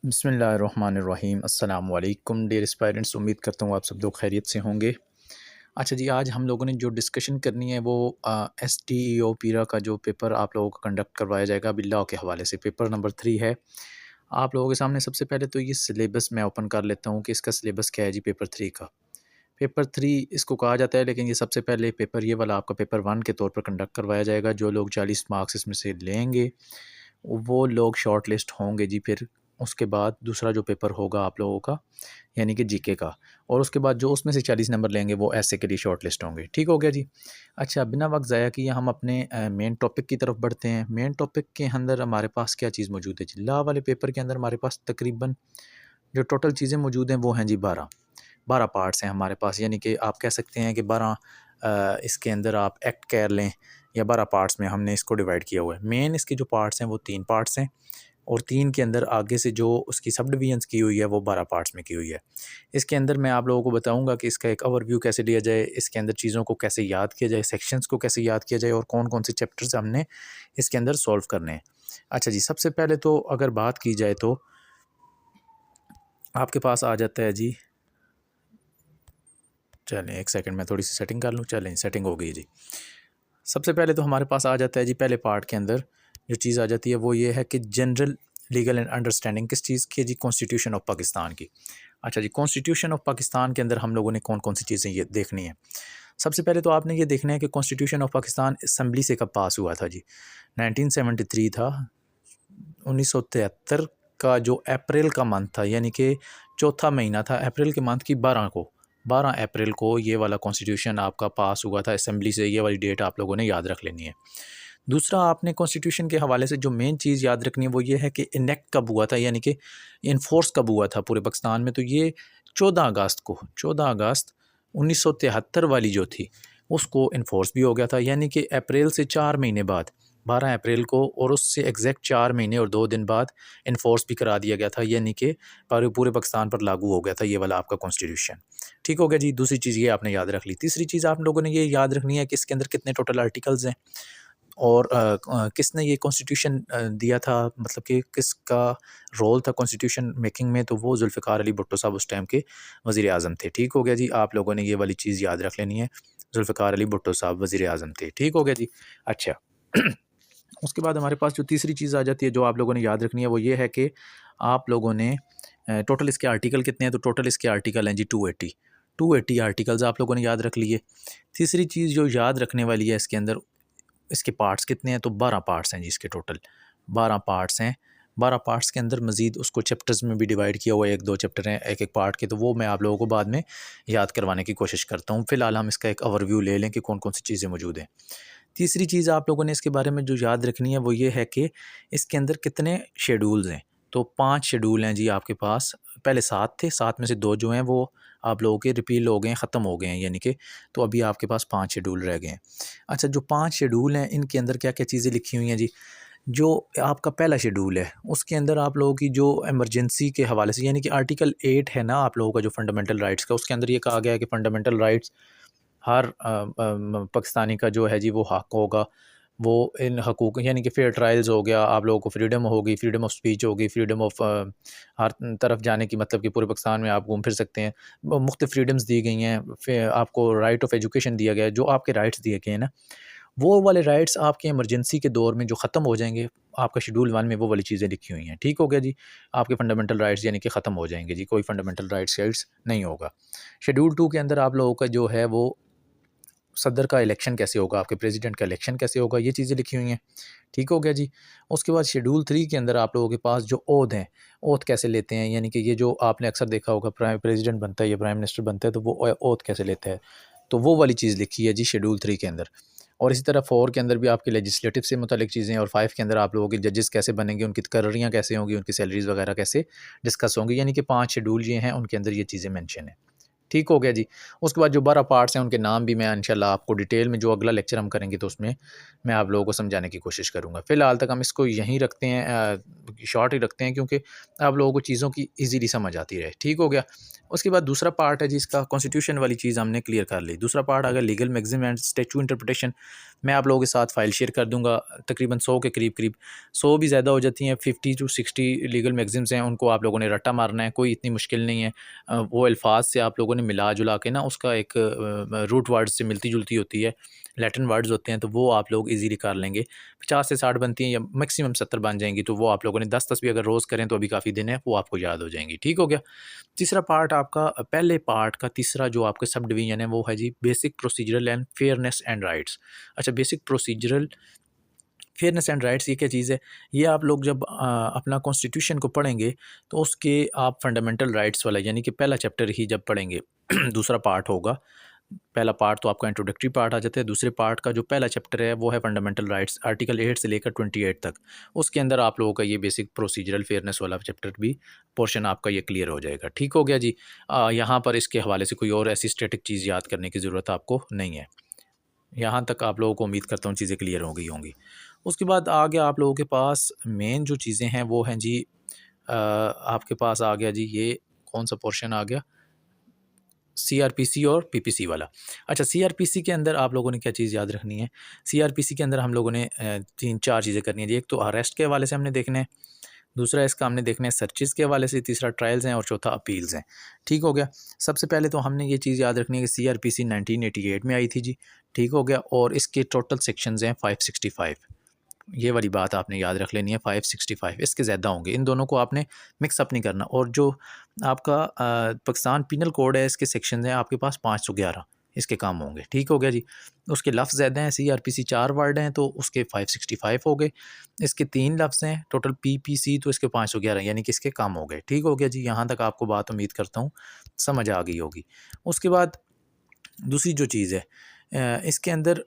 बिस्मिल्लाहिर्रहमानिर्रहीम अस्सलाम वालेकुम डियर एस्पायरेंट्स। उम्मीद करता हूँ आप सब लोग खैरियत से होंगे। अच्छा जी, आज हम लोगों ने जो डिस्कशन करनी है वो STEO पीरा का जो पेपर आप लोगों को कंडक्ट करवाया जाएगा अभी लॉ के हवाले से, पेपर नंबर 3 है। आप लोगों के सामने सबसे पहले तो ये सिलेबस मैं ओपन कर लेता हूँ कि इसका सिलेबस क्या है जी पेपर 3 का। पेपर 3 इसको कहा जाता है, लेकिन ये सबसे पहले पेपर ये वाला आपका पेपर 1 के तौर पर कंडक्ट करवाया जाएगा। जो लोग 40 मार्क्स इसमें से लेंगे वो लोग शॉर्ट लिस्ट होंगे जी। फिर उसके बाद दूसरा जो पेपर होगा आप लोगों का, यानी कि जीके का, और उसके बाद जो उसमें से 40 नंबर लेंगे वो ऐसे के लिए शॉर्ट लिस्ट होंगे। ठीक हो गया जी। अच्छा, बिना वक्त ज़ाया किए हम अपने मेन टॉपिक की तरफ बढ़ते हैं। मेन टॉपिक के अंदर हमारे पास क्या चीज़ मौजूद है जी? लॉ वाले पेपर के अंदर हमारे पास तकरीबन जो टोटल चीज़ें मौजूद हैं वो हैं जी 12 पार्ट्स हैं हमारे पास। यानी कि आप कह सकते हैं कि 12 इसके अंदर आप एक्ट कर लें, या 12 पार्ट्स में हमने इसको डिवाइड किया हुआ है। मेन इसके जो पार्ट्स हैं वो 3 पार्ट्स हैं, और 3 के अंदर आगे से जो उसकी सब डिवीजन्स की हुई है वो 12 पार्ट्स में की हुई है। इसके अंदर मैं आप लोगों को बताऊंगा कि इसका एक ओवरव्यू कैसे लिया जाए, इसके अंदर चीज़ों को कैसे याद किया जाए, सेक्शंस को कैसे याद किया जाए, और कौन कौन से चैप्टर्स हमने इसके अंदर सॉल्व करने हैं। अच्छा जी, सबसे पहले तो अगर बात की जाए तो आपके पास आ जाता है जी, चलें एक सेकंड मैं थोड़ी सी सेटिंग कर लूँ। चलें, सेटिंग हो गई जी। सबसे पहले तो हमारे पास आ जाता है जी, पहले पार्ट के अंदर जो चीज़ आ जाती है वो ये है कि जनरल लीगल एंड अंडरस्टैंडिंग किस चीज़ की है जी? कॉन्स्टिट्यूशन ऑफ पाकिस्तान की। अच्छा जी, कॉन्स्टिट्यूशन ऑफ पाकिस्तान के अंदर हम लोगों ने कौन कौन सी चीज़ें ये देखनी है। सबसे पहले तो आपने ये देखना है कि कॉन्स्टिट्यूशन ऑफ पाकिस्तान असम्बली से कब पास हुआ था जी? 1973 था। 1973 का जो अप्रैल का मंथ था, यानी कि चौथा महीना था, अप्रैल के मंथ की 12 अप्रैल को ये वाला कॉन्स्टिट्यूशन आपका पास हुआ था असम्बली से। ये वाली डेट आप लोगों ने याद रख लेनी है। दूसरा, आपने कॉन्स्टिट्यूशन के हवाले से जो मेन चीज़ याद रखनी है वो ये है कि इनेक्ट कब हुआ था, यानी कि इन्फोर्स कब हुआ था पूरे पाकिस्तान में। तो ये 14 अगस्त 1973 वाली जो थी उसको इन्फोर्स भी हो गया था, यानी कि अप्रैल से 4 महीने बाद, 12 अप्रैल को, और उससे एग्जैक्ट 4 महीने और 2 दिन बाद इन्फोर्स भी करा दिया गया था, यानी कि पूरे पाकिस्तान पर लागू हो गया था ये वाला आपका कॉन्स्टिट्यूशन। ठीक हो गया जी। दूसरी चीज़ ये आपने याद रख ली। तीसरी चीज़ आप लोगों ने ये याद रखनी है कि इसके अंदर कितने टोटल आर्टिकल्स हैं, और किसने ये कॉन्स्टिट्यूशन दिया था, मतलब कि किसका रोल था कॉन्स्टिट्यूशन मेकिंग में। तो वो जुल्फ़िकार अली भुट्टो साहब उस टाइम के वज़ीर आज़म थे। ठीक हो गया जी। आप लोगों ने ये वाली चीज़ याद रख लेनी है, जुल्फ़िकार अली भुट्टो साहब वज़ीर आज़म थे। ठीक हो गया जी। अच्छा उसके बाद हमारे पास जो तीसरी चीज़ आ जाती है जो आप लोगों ने याद रखनी है वो ये है कि आप लोगों ने टोटल इसके आर्टिकल कितने हैं। तो टोटल इसके आर्टिकल हैं जी 280 आर्टिकल्स आप लोगों ने याद रख लिए। तीसरी चीज़ जो याद रखने वाली है इसके अंदर, इसके पार्ट्स कितने हैं। तो 12 पार्ट्स हैं जी इसके टोटल, 12 पार्ट्स हैं। 12 पार्ट्स के अंदर मज़ीद उसको चैप्टर्स में भी डिवाइड किया हुआ है, 1-2 चैप्टर हैं एक-एक पार्ट के। तो वो मैं आप लोगों को बाद में याद करवाने की कोशिश करता हूँ। फ़िलहाल हम इसका एक ओवरव्यू ले लें कि कौन-कौन सी चीज़ें मौजूद हैं। तीसरी चीज़ आप लोगों ने इसके बारे में जो याद रखनी है वो ये है कि इसके अंदर कितने शेड्यूल्स हैं। तो 5 शेड्यूल हैं जी आपके पास। पहले 7 थे, 7 में से 2 जो हैं वो आप लोगों के रिपील हो गए हैं, ख़त्म हो गए हैं, यानी कि तो अभी आपके पास 5 शेड्यूल रह गए हैं। अच्छा, जो 5 शेड्यूल हैं इनके अंदर क्या-क्या चीज़ें लिखी हुई हैं जी? जो आपका पहला शेड्यूल है उसके अंदर आप लोगों की जो इमरजेंसी के हवाले से, यानी कि आर्टिकल 8 है ना आप लोगों का जो फंडामेंटल राइट्स का, उसके अंदर ये कहा गया है कि फंडामेंटल राइट्स हर पाकिस्तानी का जो है जी वो हक होगा, वो इन हकूक़, यानी कि फ़ेयर ट्रायल्स हो गया, आप लोगों को फ्रीडम होगी, फ्रीडम ऑफ स्पीच होगी, फ्रीडम ऑफ हर तरफ जाने की, मतलब कि पूरे पाकिस्तान में आप घूम फिर सकते हैं। मुख्तलिफ़ फ्रीडम्स दी गई हैं, फिर आपको राइट ऑफ एजुकेशन दिया गया है। जो आपके राइट्स दिए गए हैं ना, वो वाले राइट्स आपके इमरजेंसी के दौर में जो ख़त्म हो जाएँगे, आपका शेड्यूल 1 में वो वाली चीज़ें लिखी हुई हैं। ठीक हो गया जी। आपके फंडामेंटल राइट्स यानी कि ख़त्म हो जाएँगे जी, कोई फंडामेंटल राइट्स नहीं होगा। शेड्यूल 2 के अंदर आप लोगों का जो है वो सदर का इलेक्शन कैसे होगा, आपके प्रेसिडेंट का इलेक्शन कैसे होगा, ये चीज़ें लिखी हुई हैं। ठीक हो गया जी। उसके बाद शेड्यूल 3 के अंदर आप लोगों के पास जो ओथ हैं, ओथ कैसे लेते हैं, यानी कि ये जो आपने अक्सर देखा होगा प्रेसिडेंट बनता है या प्राइम मिनिस्टर बनता है तो वो ओथ कैसे लेता है, तो वो वाली चीज़ लिखी है जी शेड्यूल 3 के अंदर। और इसी तरह 4 के अंदर भी आपके लेजिस्लेटिव से मुतालिक चीज़ें, और 5 के अंदर आप लोगों के जजेस कैसे बनेंगे, उनकी तकर्रियाँ कैसे होंगी, उनकी सैलरीज़ वगैरह कैसे डिस्कस होंगी, यानी कि 5 शेड्यूल ये हैं, उनके अंदर ये चीज़ें मेंशन हैं। ठीक हो गया जी। उसके बाद जो 12 पार्ट्स हैं उनके नाम भी मैं इंशाल्लाह आपको डिटेल में जो अगला लेक्चर हम करेंगे तो उसमें मैं आप लोगों को समझाने की कोशिश करूँगा। फ़िलहाल तक हम इसको यहीं रखते हैं, शॉर्ट ही रखते हैं क्योंकि आप लोगों को चीज़ों की ईज़िली समझ आती रहे। ठीक हो गया। उसके बाद दूसरा पार्ट है जी इसका, कॉन्स्टिट्यूशन वाली चीज़ हमने क्लियर कर ली। दूसरा पार्ट आ गया लीगल मैगज़िम एंड स्टैट्यूट इंटरप्रिटेशन। मैं आप लोगों के साथ फ़ाइल शेयर कर दूँगा, तकरीबन 100 के करीब-करीब, 100 भी ज़्यादा हो जाती हैं, 50 टू 60 लीगल मैगज़िम्स हैं, उनको आप लोगों ने रट्टा मारना है, कोई इतनी मुश्किल नहीं है। वो अल्फाज से आप लोगों ने मिला-जुला के ना उसका एक रूट वर्ड से मिलती-जुलती होती है, लैटिन वर्ड्स होते हैं, तो वो आप लोग ईज़िली कर लेंगे। 50 से 60 बनती हैं या मैक्सिमम 70 बन जाएँगी, तो वो आप लोगों ने 10-10 भी अगर रोज़ करें तो अभी काफ़ी दिन है, वो आपको याद हो जाएँगी। ठीक हो गया? तीसरा पार्ट आपका, पहले पार्ट का तीसरा जो आपका सब डिवीज़न है वो है जी basic procedural and fairness and rights. अच्छा, basic procedural fairness and rights ये क्या चीज़ है? ये आप लोग जब अपना कॉन्स्टिट्यूशन को पढ़ेंगे तो उसके आप फंडामेंटल राइट्स वाला यानी कि पहला चैप्टर ही जब पढ़ेंगे दूसरा पार्ट होगा। पहला पार्ट तो आपका इंट्रोडक्टरी पार्ट आ जाता है, दूसरे पार्ट का जो पहला चैप्टर है वो है फंडामेंटल राइट्स, आर्टिकल 8 से लेकर 28 तक। उसके अंदर आप लोगों का ये बेसिक प्रोसीजरल फेयरनेस वाला चैप्टर भी पोर्शन आपका ये क्लियर हो जाएगा। ठीक हो गया जी। यहाँ पर इसके हवाले से कोई और ऐसी स्टैटिक चीज़ याद करने की ज़रूरत आपको नहीं है। यहाँ तक आप लोगों को उम्मीद करता हूँ चीज़ें क्लियर हो गई होंगी। उसके बाद आ गया आप लोगों के पास मेन जो चीज़ें हैं वो हैं जी, आपके पास आ गया जी ये कौन-सा पोर्शन आ गया? सीआरपीसी और पीपीसी वाला। अच्छा, सीआरपीसी के अंदर आप लोगों ने क्या चीज़ याद रखनी है? सीआरपीसी के अंदर हम लोगों ने 3-4 चीज़ें करनी है जी। एक तो अरेस्ट के हवाले से हमने देखना है, दूसरा इसका हमने देखना है सर्चेज़ के हवाले से, तीसरा ट्रायल्स हैं और चौथा अपील्स हैं। ठीक हो गया? सबसे पहले तो हमने ये चीज़ याद रखनी है कि सीआरपीसी 1988 में आई थी जी। ठीक हो गया? और इसके टोटल सेक्शंस हैं 565। ये वाली बात आपने याद रख लेनी है, 565 इसके ज़्यादा होंगे, इन दोनों को आपने मिक्स अप नहीं करना। और जो आपका पाकिस्तान पीनल कोड है इसके सेक्शन हैं आपके पास 511 इसके काम होंगे। ठीक हो गया जी। उसके लफ्ज़ ज़्यादा हैं, सीआरपीसी 4 वर्ड हैं तो उसके 565 हो गए। इसके 3 लफ्ज़ हैं टोटल, पीपीसी तो इसके 511 यानी कि इसके कम हो गए। ठीक हो गया जी। यहाँ तक आपको बात उम्मीद करता हूँ समझ आ गई होगी। उसके बाद दूसरी जो चीज़ है, इसके अंदर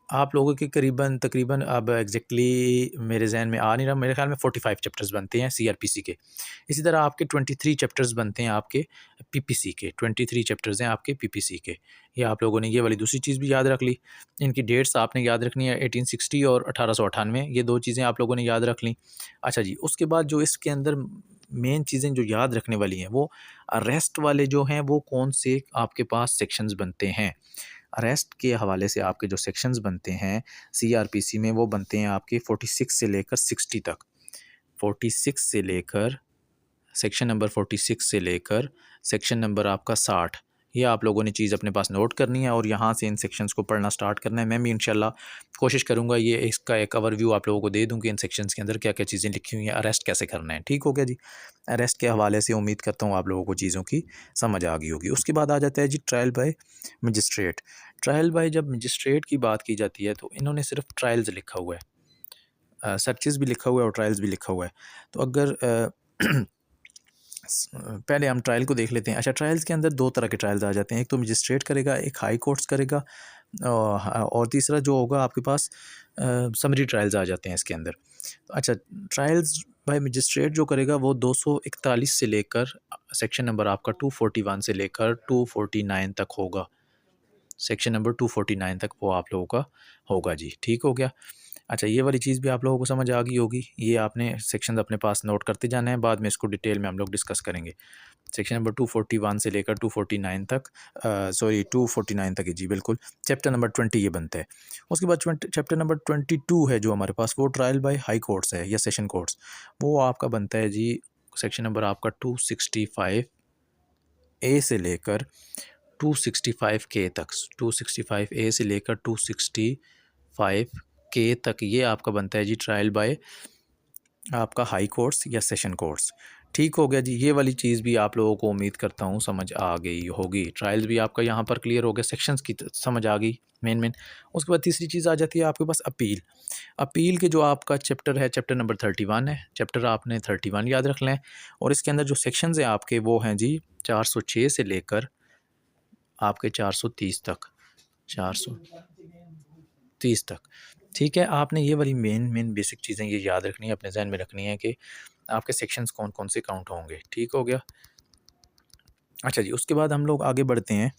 आप लोगों के करीबन तकरीबन, अब एग्जैक्टली मेरे जहन में आ नहीं रहा, मेरे ख्याल में 45 चैप्टर्स बनते हैं सीआरपीसी के। इसी तरह आपके 23 चैप्टर्स बनते हैं आपके पीपीसी के, 23 चैप्टर्स हैं आपके पीपीसी के। ये आप लोगों ने ये वाली दूसरी चीज़ भी याद रख ली। इनकी डेट्स आपने याद रखनी है, 1860 और 1898, ये 2 चीज़ें आप लोगों ने याद रख ली। अच्छा जी, उसके बाद जो इसके अंदर मेन चीज़ें जो याद रखने वाली हैं वो अरेस्ट वाले जो हैं वो कौन से आपके पास सेक्शंस बनते हैं। अरेस्ट के हवाले से आपके जो सेक्शंस बनते हैं सीआरपीसी में वो बनते हैं आपके 46 से लेकर 60 तक। 46 से लेकर सेक्शन नंबर 46 से लेकर सेक्शन नंबर आपका 60, ये आप लोगों ने चीज़ अपने पास नोट करनी है और यहाँ से इन सेक्शंस को पढ़ना स्टार्ट करना है। मैं भी इंशाल्लाह कोशिश करूँगा ये इसका एक ओवरव्यू आप लोगों को दे दूँ कि इन सेक्शंस के अंदर क्या क्या चीज़ें लिखी हुई हैं, अरेस्ट कैसे करना है। ठीक हो गया जी। अरेस्ट के हवाले से उम्मीद करता हूँ आप लोगों को चीज़ों की समझ आ गई होगी। उसके बाद आ जाता है जी trial by magistrate. Trial by जब मजिस्ट्रेट की बात की जाती है तो इन्होंने सिर्फ ट्रायल्स लिखा हुआ है, सर्चेज़ भी लिखा हुआ है और ट्रायल्स भी लिखा हुआ है। तो अगर पहले हम ट्रायल को देख लेते हैं। अच्छा, ट्रायल्स के अंदर 2 तरह के ट्रायल्स आ जाते हैं, एक तो मजिस्ट्रेट करेगा, एक हाई कोर्ट्स करेगा, और तीसरा जो होगा आपके पास समरी ट्रायल्स आ जाते हैं इसके अंदर। अच्छा, ट्रायल्स बाय मजिस्ट्रेट जो करेगा वो 241 से लेकर सेक्शन नंबर आपका 241 से लेकर 249 तक होगा। सेक्शन नंबर 249 तक वो आप लोगों का होगा जी। ठीक हो गया? अच्छा, ये वाली चीज़ भी आप लोगों को समझ आ गई होगी। ये आपने सेक्शंस अपने पास नोट करते जाना है, बाद में इसको डिटेल में हम लोग डिस्कस करेंगे। सेक्शन नंबर 241 से लेकर 249 तक, 249 तक है जी, बिल्कुल। चैप्टर नंबर 20 ये बनता है। उसके बाद चैप्टर नंबर 22 है जो हमारे पास, वो ट्रायल बाय हाई कोर्ट्स है या सेशन कोर्ट्स। वो आपका बनता है जी सेक्शन नंबर आपका 265 ए से लेकर 265 के तक, 265 ए से लेकर 265 के तक ये आपका बनता है जी ट्रायल बाय आपका हाई कोर्ट्स या सेशन कोर्ट्स। ठीक हो गया जी। ये वाली चीज़ भी आप लोगों को उम्मीद करता हूँ समझ आ गई होगी। ट्रायल्स भी आपका यहाँ पर क्लियर हो गया, सेक्शंस की समझ आ गई मेन। उसके बाद तीसरी चीज़ आ जाती है आपके पास अपील। अपील के जो आपका चैप्टर है, चैप्टर नंबर 31 है, चैप्टर आपने 31 याद रख लें। और इसके अंदर जो सेक्शंस हैं आपके वो हैं जी 406 से लेकर आपके 430 तक, 430 तक। ठीक है, आपने ये वाली मेन बेसिक चीज़ें ये याद रखनी है, अपने जहन में रखनी है कि आपके सेक्शंस कौन कौन से काउंट होंगे। ठीक हो गया? अच्छा जी, उसके बाद हम लोग आगे बढ़ते हैं।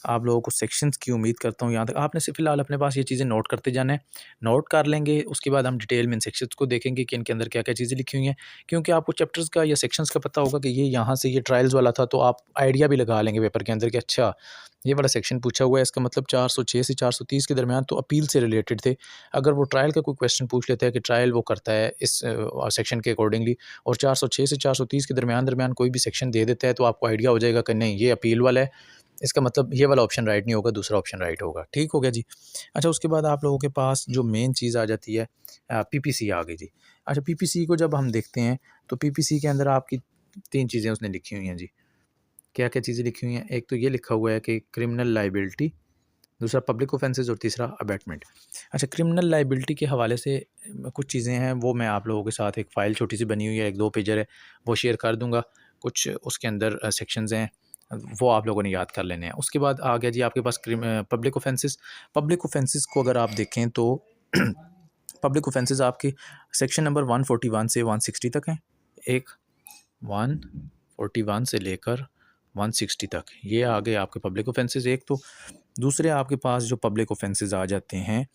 आप लोगों को सेक्शंस की उम्मीद करता हूँ यहाँ तक आपने से फ़िलहाल अपने पास ये चीज़ें नोट करते जाना है। नोट कर लेंगे, उसके बाद हम डिटेल में इन सेक्शंस को देखेंगे कि इनके अंदर क्या-क्या चीज़ें लिखी हुई हैं। क्योंकि आपको चैप्टर्स का या सेक्शंस का पता होगा कि ये यहाँ से ये ट्रायल्स वाला था, तो आप आइडिया भी लगा लेंगे पेपर के अंदर कि अच्छा, ये वाला सेक्शन पूछा हुआ है, इसका मतलब 406 से 430 के दरमियान तो अपील से रिलेटेड थे। अगर वो ट्रायल का कोई क्वेश्चन पूछ लेता है कि ट्रायल वो करता है इस सेक्शन के अकॉर्डिंगली और 406 से 430 के दरमियान कोई भी सेक्शन दे देता है, तो आपको आइडिया हो जाएगा कि नहीं, ये अपील वाला है, इसका मतलब ये वाला ऑप्शन राइट नहीं होगा, दूसरा ऑप्शन राइट होगा। ठीक हो गया जी। अच्छा, उसके बाद आप लोगों के पास जो मेन चीज़ आ जाती है, पीपीसी आ गई जी। अच्छा, पीपीसी को जब हम देखते हैं तो पीपीसी के अंदर आपकी 3 चीज़ें उसने लिखी हुई हैं जी। क्या-क्या चीज़ें लिखी हुई हैं? एक तो ये लिखा हुआ है कि क्रिमिनल लायबिलिटी, दूसरा पब्लिक ऑफेंसेस और तीसरा अबैटमेंट। अच्छा, क्रिमिनल लायबिलिटी के हवाले से कुछ चीज़ें हैं, वो मैं आप लोगों के साथ एक फ़ाइल छोटी-सी बनी हुई है, 1-2 पेजर है, वो शेयर कर दूँगा। कुछ उसके अंदर सेक्शंस हैं, वो आप लोगों ने याद कर लेने हैं। उसके बाद आ गया जी आपके पास पब्लिक ऑफेंसेस। पब्लिक ऑफेंसेस को अगर आप देखें तो पब्लिक ऑफेंसेस आपके सेक्शन नंबर 141 से 160 तक हैं। एक 141 से लेकर 160 तक, ये आ गए आपके पब्लिक ऑफेंसेस एक तो। दूसरे आपके पास जो पब्लिक ऑफेंसेस आ जाते हैं,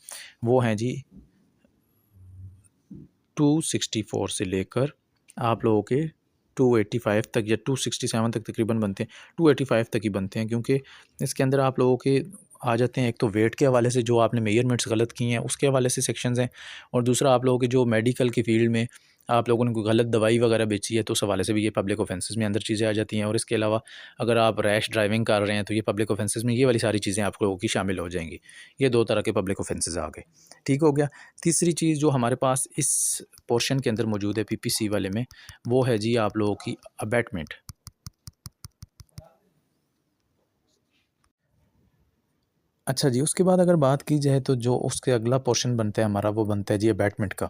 वो हैं जी 264 से लेकर आप लोगों के 285 तक या 267 तक तकरीबन बनते हैं। 285 तक ही बनते हैं, क्योंकि इसके अंदर आप लोगों के आ जाते हैं, एक तो वेट के हवाले से जो आपने मेजरमेंट्स गलत किए हैं उसके हवाले से सेक्शंस हैं, और दूसरा आप लोगों के जो मेडिकल की फ़ील्ड में आप लोगों ने कोई गलत दवाई वगैरह बेची है, तो उस हवाले से भी ये पब्लिक ऑफेंसेस में अंदर चीज़ें आ जाती हैं। और इसके अलावा अगर आप रैश ड्राइविंग कर रहे हैं, तो ये पब्लिक ऑफेंसेस में ये वाली सारी चीज़ें आप लोगों की शामिल हो जाएंगी। ये 2 तरह के पब्लिक ऑफेंसेस आ गए। ठीक हो गया। तीसरी चीज़ जो हमारे पास इस पोर्शन के अंदर मौजूद है पीपीसी वाले में, वो है जी आप लोगों की अबैटमेंट। अच्छा जी, उसके बाद अगर बात की जाए तो जो उसके अगला पोर्शन बनता है हमारा, वो बनता है जी अबैटमेंट का।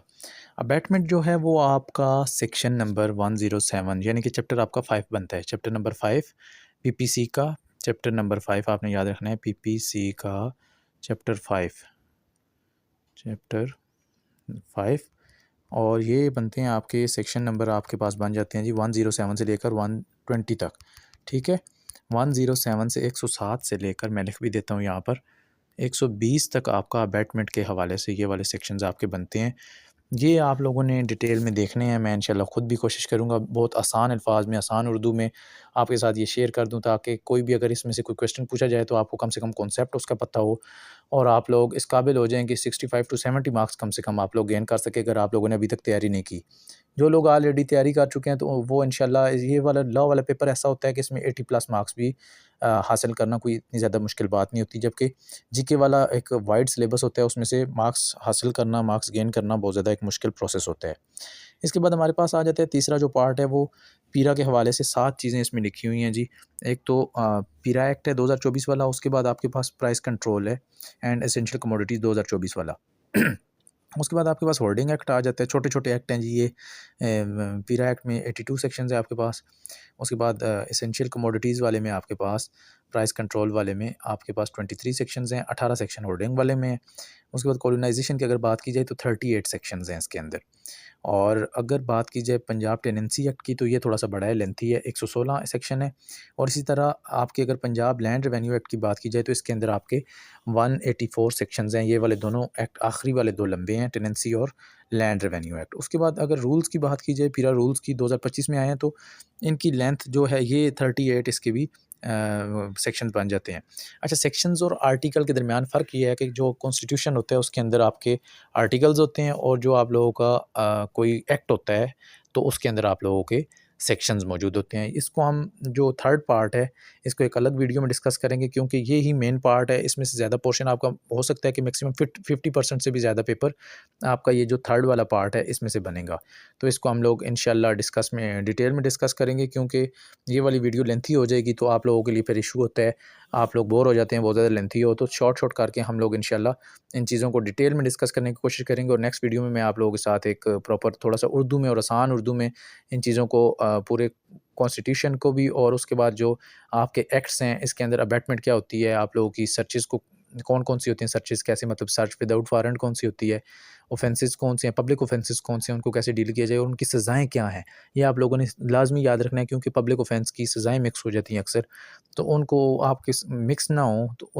अबैटमेंट जो है वो आपका सेक्शन नंबर 107 यानी कि चैप्टर आपका 5 बनता है। चैप्टर नंबर 5 पीपीसी का, चैप्टर नंबर 5 आपने याद रखना है, पीपीसी का चैप्टर 5, चैप्टर 5। और ये बनते हैं आपके सेक्शन नंबर, आपके पास बन जाते हैं जी 107 से लेकर 120 तक। ठीक है, 107 से 107 से लेकर, मैं लिख भी देता हूँ यहाँ पर, 120 तक आपका अबैटमेंट के हवाले से ये वाले सेक्शंस आपके बनते हैं। ये आप लोगों ने डिटेल में देखने हैं। मैं इंशाल्लाह ख़ुद भी कोशिश करूँगा बहुत आसान अल्फाज में, आसान उर्दू में आपके साथ ये शेयर कर दूँ, ताकि कोई भी अगर इसमें से कोई क्वेश्चन पूछा जाए तो आपको कम से कम कॉन्सेप्ट उसका पता हो, और आप लोग इस काबिल हो जाएँ कि 65 टू 70 मार्क्स कम से कम आप लोग गेन कर सकें, अगर आप लोगों ने अभी तक तैयारी नहीं की। जो लोग ऑलरेडी तैयारी कर चुके हैं, तो वो इंशाल्लाह, ये वाला लॉ वाला पेपर ऐसा होता है कि इसमें 80 प्लस मार्क्स भी हासिल करना कोई इतनी ज़्यादा मुश्किल बात नहीं होती। जबकि जीके वाला एक वाइड सिलेबस होता है, उसमें से मार्क्स हासिल करना, मार्क्स गेन करना बहुत ज़्यादा एक मुश्किल प्रोसेस होता है। इसके बाद हमारे पास आ जाता है तीसरा जो पार्ट है, वो पीरा के हवाले से 7 चीज़ें इसमें लिखी हुई हैं जी। एक तो पीरा एक्ट है 2024 वाला, उसके बाद आपके पास प्राइस कंट्रोल है एंड एसेंशियल कमोडिटीज़ 2024 वाला। उसके बाद आपके पास होल्डिंग एक्ट आ जाता है, छोटे-छोटे एक्ट हैं जी ये। पीरा एक्ट में 82 सेक्शंस है आपके पास। उसके बाद एसेंशियल कमोडिटीज़ वाले में आपके पास, प्राइस कंट्रोल वाले में आपके पास 23 सेक्शंस हैं, 18 सेक्शन होल्डिंग वाले में हैं। उसके बाद कॉलोनाइज़ेशन की अगर बात की जाए तो 38 सेक्शंस हैं इसके अंदर। और अगर बात की जाए पंजाब टेनेंसी एक्ट की, तो ये थोड़ा-सा बड़ा है, लेंथी है, 116 सेक्शन है। और इसी तरह आपके अगर पंजाब लैंड रेवेन्यू एक्ट की बात की जाए, तो इसके अंदर आपके 184 सेक्शंस हैं। ये वाले दोनों एक्ट, आखिरी वाले 2 लंबे हैं, टेनेंसी और लैंड रेवेन्यू एक्ट। उसके बाद अगर रूल्स की बात की जाए, पीरा रूल्स की 2025 में आए हैं, तो इनकी लेंथ जो है ये 38 इसके भी सेक्शंस बन जाते हैं। अच्छा, सेक्शंस और आर्टिकल के दरमियान फ़र्क ये है कि जो कॉन्स्टिट्यूशन होता है उसके अंदर आपके आर्टिकल्स होते हैं, और जो आप लोगों का कोई एक्ट होता है, तो उसके अंदर आप लोगों के सेक्शंस मौजूद होते हैं। इसको हम, जो थर्ड पार्ट है, इसको एक अलग वीडियो में डिस्कस करेंगे, क्योंकि ये ही मेन पार्ट है। इसमें से ज़्यादा पोर्शन आपका हो सकता है कि मैक्सिमम 50% से भी ज़्यादा पेपर आपका ये जो थर्ड वाला पार्ट है इसमें से बनेगा। तो इसको हम लोग इंशाल्लाह डिस्कस में, डिटेल में डिस्कस करेंगे, क्योंकि ये वाली वीडियो लेंथी हो जाएगी तो आप लोगों के लिए फिर इशू होता है, आप लोग बोर हो जाते हैं बहुत ज़्यादा लेंथी हो, तो शॉर्ट करके हम लोग इंशाल्लाह इन चीज़ों को डिटेल में डिस्कस करने की कोशिश करेंगे। और नेक्स्ट वीडियो में मैं आप लोगों के साथ एक प्रॉपर थोड़ा-सा उर्दू में और आसान उर्दू में इन चीज़ों को, पूरे कॉन्स्टिट्यूशन को भी, और उसके बाद जो आपके एक्ट्स हैं इसके अंदर अबैटमेंट क्या होती है, आप लोगों की सर्चेज़ को कौन-कौन सी होती हैं सर्चेज़, कैसे मतलब सर्च विदाउट वारंट कौन सी होती है, ऑफेंसेस कौन से हैं, पब्लिक ऑफेंसेस कौन से हैं, उनको कैसे डील किया जाए और उनकी सज़ाएँ क्या हैं। ये आप लोगों ने लाज़मी याद रखना है क्योंकि पब्लिक ऑफेंस की सज़ाएँ मिक्स हो जाती हैं अक्सर, तो उनको आप किस मिक्स ना हो तो